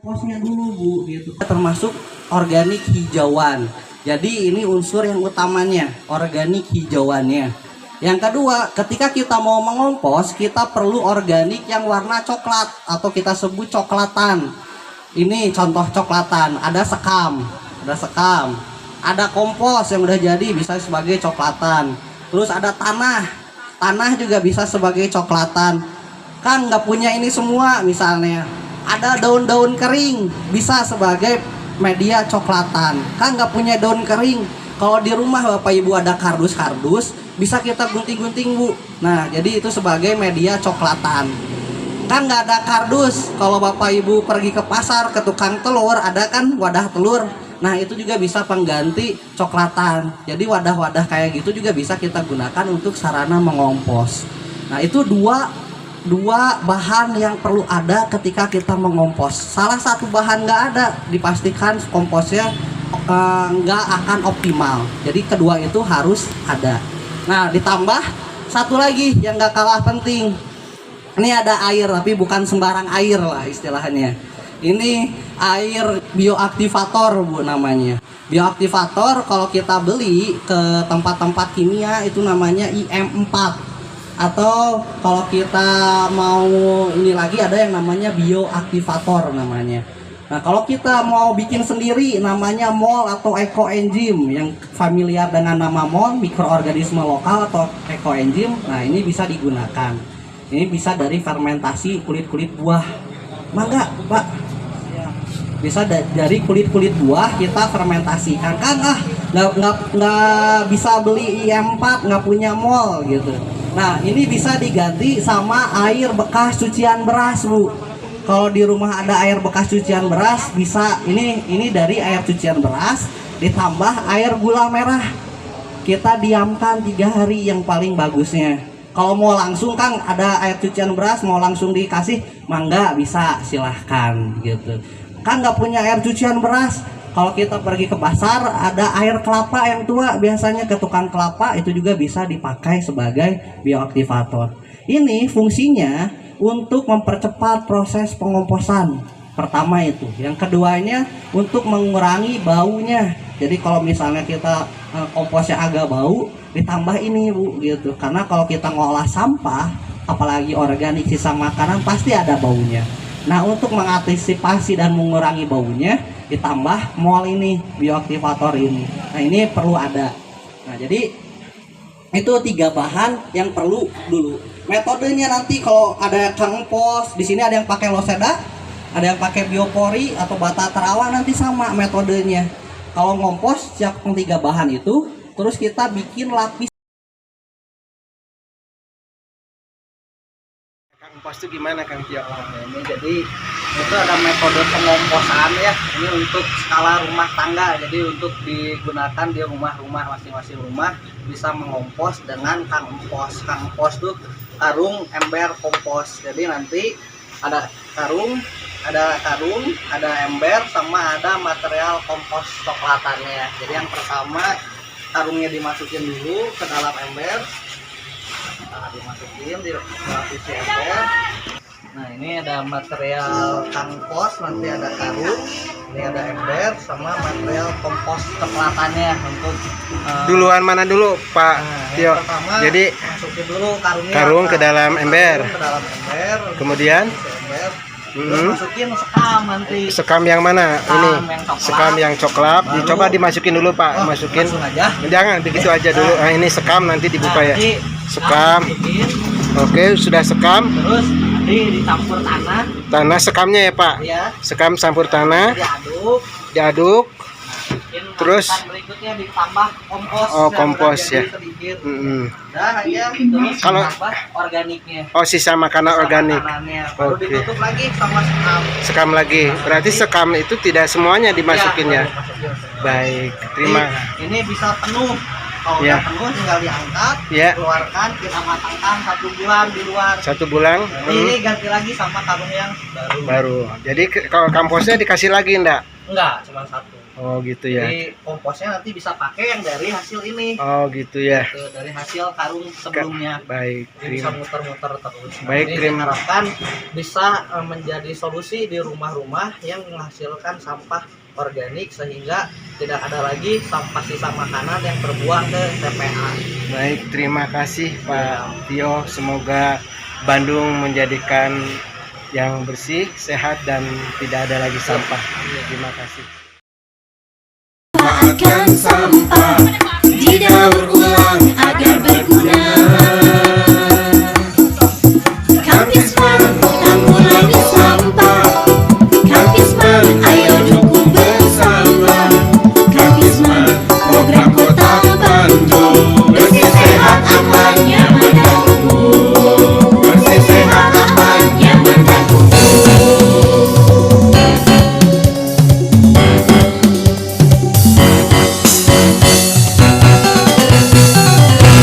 komposnya dulu Bu gitu. Termasuk organik hijauan. Jadi ini unsur yang utamanya, organik hijauannya. Yang kedua, ketika kita mau mengompos, kita perlu organik yang warna coklat atau kita sebut coklatan. Ini contoh coklatan, ada sekam, ada kompos yang udah jadi bisa sebagai coklatan. Terus ada tanah juga bisa sebagai coklatan. Kan nggak punya ini semua, misalnya ada daun-daun kering bisa sebagai media coklatan. Kan nggak punya daun kering, kalau di rumah Bapak Ibu ada kardus bisa kita gunting-gunting Bu. Nah jadi itu sebagai media coklatan. Kan nggak ada kardus, kalau Bapak Ibu pergi ke pasar ke tukang telur ada kan wadah telur. Nah itu juga bisa pengganti coklatan. Jadi wadah-wadah kayak gitu juga bisa kita gunakan untuk sarana mengompos. Nah itu dua bahan yang perlu ada ketika kita mengompos. Salah satu bahan nggak ada, dipastikan komposnya nggak akan optimal. Jadi kedua itu harus ada. Nah ditambah satu lagi yang nggak kalah penting. Ini ada air, tapi bukan sembarang air lah istilahnya. Ini air bioaktivator Bu namanya. Bioaktivator kalau kita beli ke tempat-tempat kimia itu namanya IM4. Atau kalau kita mau ini lagi ada yang namanya bioaktivator namanya. Nah kalau kita mau bikin sendiri namanya mol atau ekoenzim. Yang familiar dengan nama mol, mikroorganisme lokal atau ekoenzim. Nah ini bisa digunakan. Ini bisa dari fermentasi kulit-kulit buah. Mangga Pak, bisa dari kulit-kulit buah kita fermentasikan. Kan nggak bisa beli IM4, nggak punya mol gitu. Nah ini bisa diganti sama air bekas cucian beras Bu. Kalau di rumah ada air bekas cucian beras bisa ini dari air cucian beras ditambah air gula merah. Kita diamkan 3 hari yang paling bagusnya. Kalau mau langsung Kang ada air cucian beras mau langsung dikasih mangga bisa silahkan gitu. Kan nggak punya air cucian beras, kalau kita pergi ke pasar ada air kelapa yang tua, biasanya ke tukang kelapa itu juga bisa dipakai sebagai bioaktivator. Ini fungsinya untuk mempercepat proses pengomposan. Pertama itu, yang keduanya untuk mengurangi baunya. Jadi kalau misalnya kita komposnya agak bau, ditambah ini Bu gitu. Karena kalau kita ngolah sampah, apalagi organik sisa makanan pasti ada baunya. Nah untuk mengantisipasi dan mengurangi baunya ditambah mol ini, bioaktivator ini. Nah ini perlu ada. Nah jadi itu 3 bahan yang perlu dulu. Metodenya nanti kalau ada kompos, di sini ada yang pakai loseda, ada yang pakai biopori atau bata terawang, nanti sama metodenya. Kalau ngompos siap 3 bahan itu, terus kita bikin lapis. Kompos itu gimana Kang Tio? Ini jadi itu ada metode pengomposan ya. Ini untuk skala rumah tangga. Jadi untuk digunakan di rumah-rumah masing-masing rumah bisa mengompos dengan kangkos. Kangkos tuh karung ember kompos. Jadi nanti ada karung, ada ember sama ada material kompos coklatannya. Jadi yang pertama karungnya dimasukin dulu ke dalam ember. Nah, dimasukin di lapisi ember. Nah ini ada material kompos, nanti ada karung, ini ada ember sama material kompos coklatannya untuk Duluan mana dulu Pak Tio? Pertama, jadi masukin dulu karung ke dalam ember. Kemudian masukin sekam nanti. Sekam yang mana? Ini sekam yang coklat. Dicoba dimasukin dulu Pak. Masukin. Aja. Jangan begitu aja dulu. Nah, ini sekam nanti dibuka ya. Sekam. Oke, sudah sekam. Terus dicampur tanah. Tanah sekamnya ya Pak. Ya. Sekam campur tanah. Diaduk. Terus berikutnya ditambah kompos. Oh, kompos ya. Nah, ya, terus Kalau organiknya. Oh, sisa makanan organik. Baru Oke. ditutup lagi sama sekam. Sekam lagi. Berarti sekam itu tidak semuanya dimasukin ya. Baik, terima. Ini bisa penuh. Kalau Ya. udah penuh tinggal diangkat, Ya. keluarkan, kita matangkan 1 bulan di luar. 1 bulan. Ini ganti lagi sama karung yang baru. Baru. Jadi kalau komposnya dikasih lagi enggak? Enggak, cuma 1. Oh gitu ya. Jadi komposnya nanti bisa pakai yang dari hasil ini. Oh gitu ya. Gitu, dari hasil karung sebelumnya. Baik, Jadi bisa terima. muter-muter terus. Nah, Baik, ini terima. diharapkan bisa menjadi solusi di rumah-rumah yang menghasilkan sampah organik sehingga tidak ada lagi sampah sisa makanan yang terbuang ke TPA. Baik, terima kasih Pak Tio. Semoga Bandung menjadikan yang bersih, sehat dan tidak ada lagi sampah. Terima kasih. Akan sampah di daur ulang.